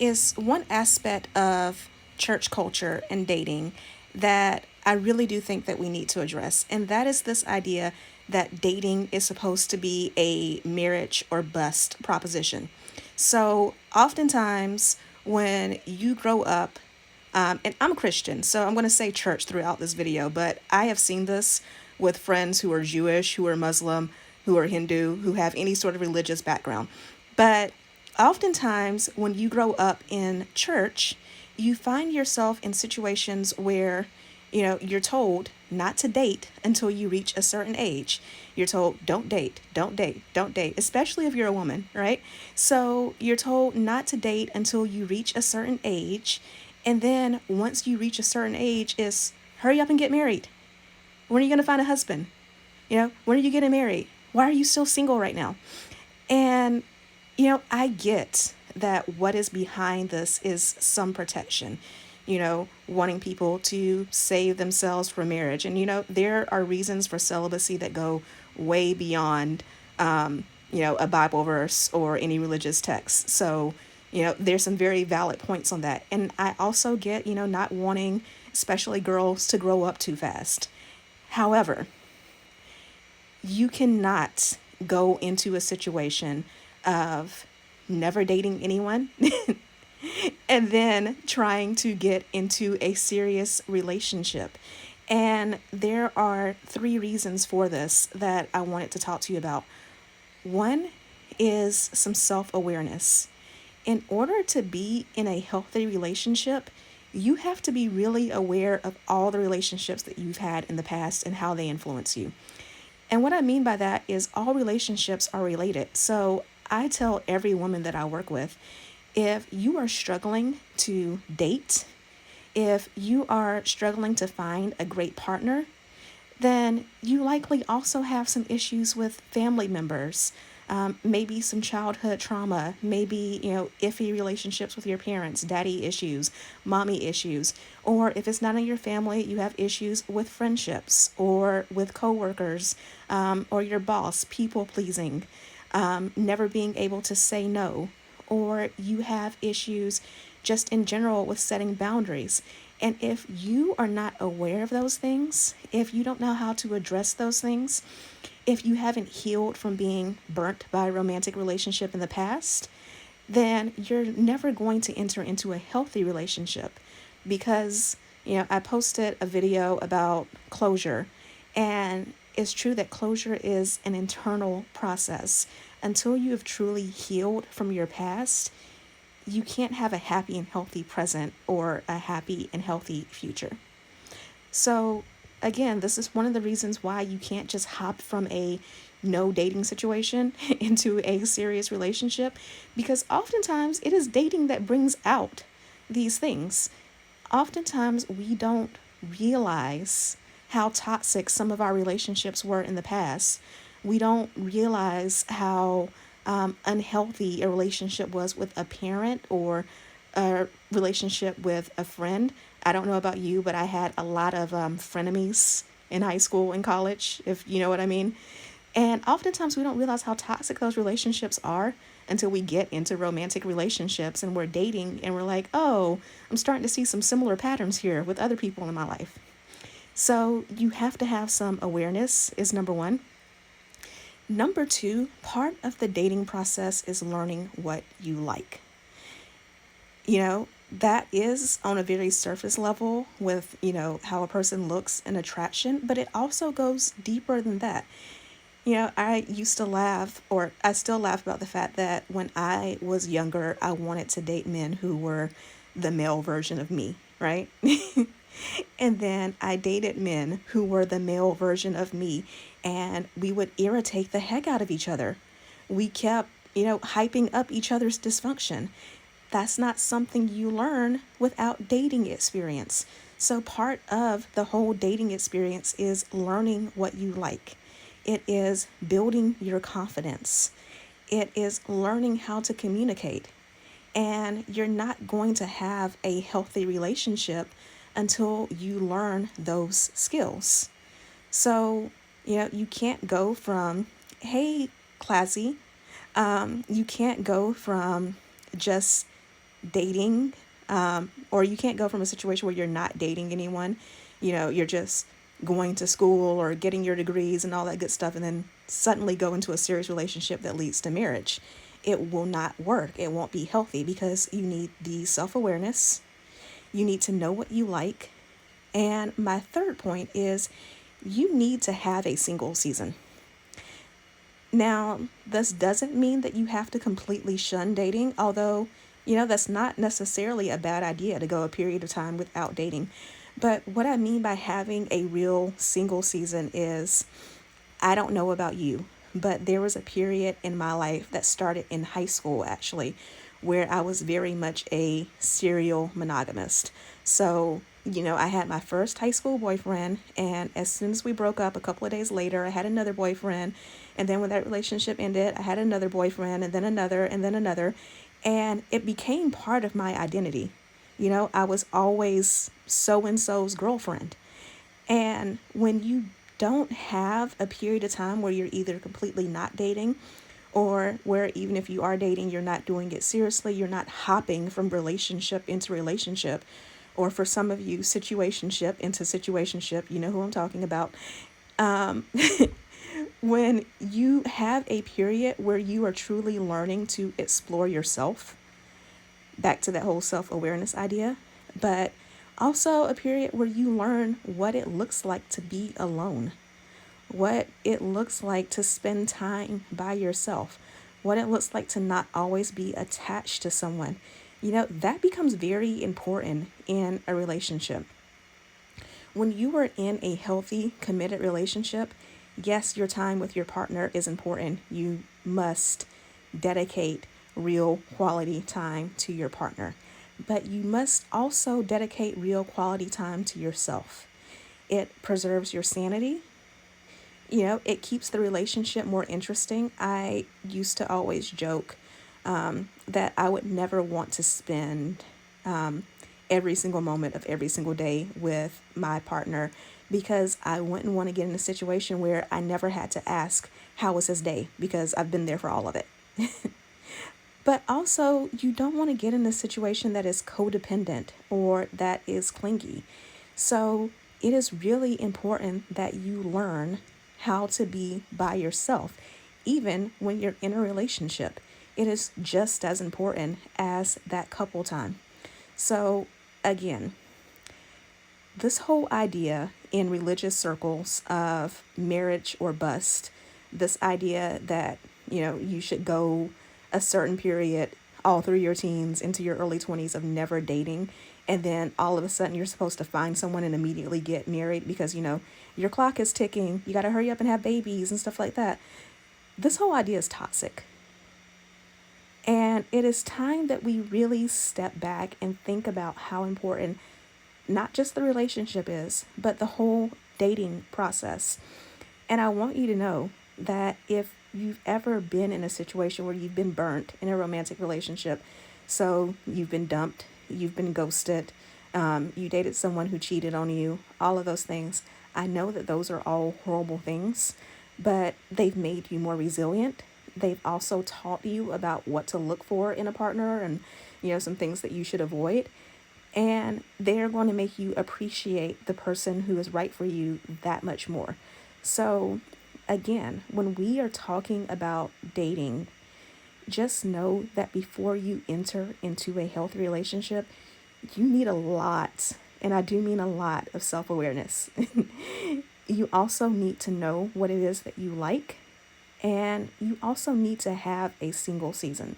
is one aspect of church culture and dating that I really do think that we need to address. And that is this idea that dating is supposed to be a marriage or bust proposition. So, oftentimes, when you grow up, and I'm a Christian, so I'm going to say church throughout this video, but I have seen this with friends who are Jewish, who are Muslim, who are Hindu, who have any sort of religious background. But oftentimes, when you grow up in church, you find yourself in situations where, you're told not to date until you reach a certain age. You're told, don't date, don't date, don't date, especially if you're a woman, right? So you're told not to date until you reach a certain age. And then once you reach a certain age, is hurry up and get married. When are you going to find a husband? When are you getting married? Why are you still single right now? And, I get that what is behind this is some protection, wanting people to save themselves for marriage. And, there are reasons for celibacy that go way beyond, a Bible verse or any religious text. So, there's some very valid points on that. And I also get, not wanting, especially girls, to grow up too fast. However, you cannot go into a situation of never dating anyone and then trying to get into a serious relationship. And there are three reasons for this that I wanted to talk to you about. One is some self awareness. In order to be in a healthy relationship, you have to be really aware of all the relationships that you've had in the past and how they influence you. And what I mean by that is all relationships are related. So I tell every woman that I work with, if you are struggling to date, if you are struggling to find a great partner, then you likely also have some issues with family members, maybe some childhood trauma, maybe, iffy relationships with your parents, daddy issues, mommy issues. Or if it's not in your family, you have issues with friendships or with coworkers, or your boss, people pleasing, never being able to say no, or you have issues just in general with setting boundaries. And if you are not aware of those things, if you don't know how to address those things, if you haven't healed from being burnt by a romantic relationship in the past, then you're never going to enter into a healthy relationship. Because, I posted a video about closure, and it's true that closure is an internal process. Until you have truly healed from your past, you can't have a happy and healthy present or a happy and healthy future. So, again, this is one of the reasons why you can't just hop from a no dating situation into a serious relationship, because oftentimes it is dating that brings out these things. Oftentimes we don't realize how toxic some of our relationships were in the past. We don't realize how unhealthy a relationship was with a parent or a relationship with a friend. I don't know about you, but I had a lot of frenemies in high school and college, if you know what I mean. And oftentimes we don't realize how toxic those relationships are until we get into romantic relationships and we're dating and we're like, oh, I'm starting to see some similar patterns here with other people in my life. So you have to have some awareness, is number one. Number two, part of the dating process is learning what you like. That is on a very surface level with, how a person looks and attraction, but it also goes deeper than that. I used to laugh, or I still laugh about the fact that when I was younger, I wanted to date men who were the male version of me, right? And then I dated men who were the male version of me, and we would irritate the heck out of each other. We kept, hyping up each other's dysfunction. That's not something you learn without dating experience. So part of the whole dating experience is learning what you like. It is building your confidence. It is learning how to communicate. And you're not going to have a healthy relationship until you learn those skills. So, you can't go from, hey, classy. You can't go from just dating, or you can't go from a situation where you're not dating anyone, you're just going to school or getting your degrees and all that good stuff, and then suddenly go into a serious relationship that leads to marriage. It will not work. It won't be healthy because you need the self awareness. You need to know what you like. And my third point is you need to have a single season. Now, this doesn't mean that you have to completely shun dating, although, that's not necessarily a bad idea to go a period of time without dating. But what I mean by having a real single season is, I don't know about you, but there was a period in my life that started in high school, actually, where I was very much a serial monogamist. So, I had my first high school boyfriend, and as soon as we broke up, a couple of days later, I had another boyfriend. And then when that relationship ended, I had another boyfriend, and then another, and then another. And it became part of my identity. I was always so and so's girlfriend. And when you don't have a period of time where you're either completely not dating, or where even if you are dating, you're not doing it seriously, you're not hopping from relationship into relationship, or for some of you, situationship into situationship, you know who I'm talking about. Um, when you have a period where you are truly learning to explore yourself, back to that whole self awareness idea, but also a period where you learn what it looks like to be alone, what it looks like to spend time by yourself, what it looks like to not always be attached to someone. That becomes very important in a relationship. When you are in a healthy, committed relationship, yes, your time with your partner is important. You must dedicate real quality time to your partner, but you must also dedicate real quality time to yourself. It preserves your sanity. It keeps the relationship more interesting. I used to always joke that I would never want to spend every single moment of every single day with my partner, because I wouldn't want to get in a situation where I never had to ask, how was his day? Because I've been there for all of it. But also, you don't want to get in a situation that is codependent or that is clingy. So it is really important that you learn how to be by yourself, even when you're in a relationship. It is just as important as that couple time. So, again, this whole idea in religious circles of marriage or bust, this idea that, you should go a certain period all through your teens into your early 20s of never dating, and then all of a sudden you're supposed to find someone and immediately get married because, your clock is ticking, you got to hurry up and have babies and stuff like that. This whole idea is toxic. And it is time that we really step back and think about how important not just the relationship is, but the whole dating process. And I want you to know that if you've ever been in a situation where you've been burnt in a romantic relationship, so you've been dumped, you've been ghosted, you dated someone who cheated on you, all of those things, I know that those are all horrible things, but they've made you more resilient. They've also taught you about what to look for in a partner and, some things that you should avoid. And they're going to make you appreciate the person who is right for you that much more. So, again, when we are talking about dating, just know that before you enter into a healthy relationship, you need a lot, and I do mean a lot, of self awareness. You also need to know what it is that you like, and you also need to have a single season.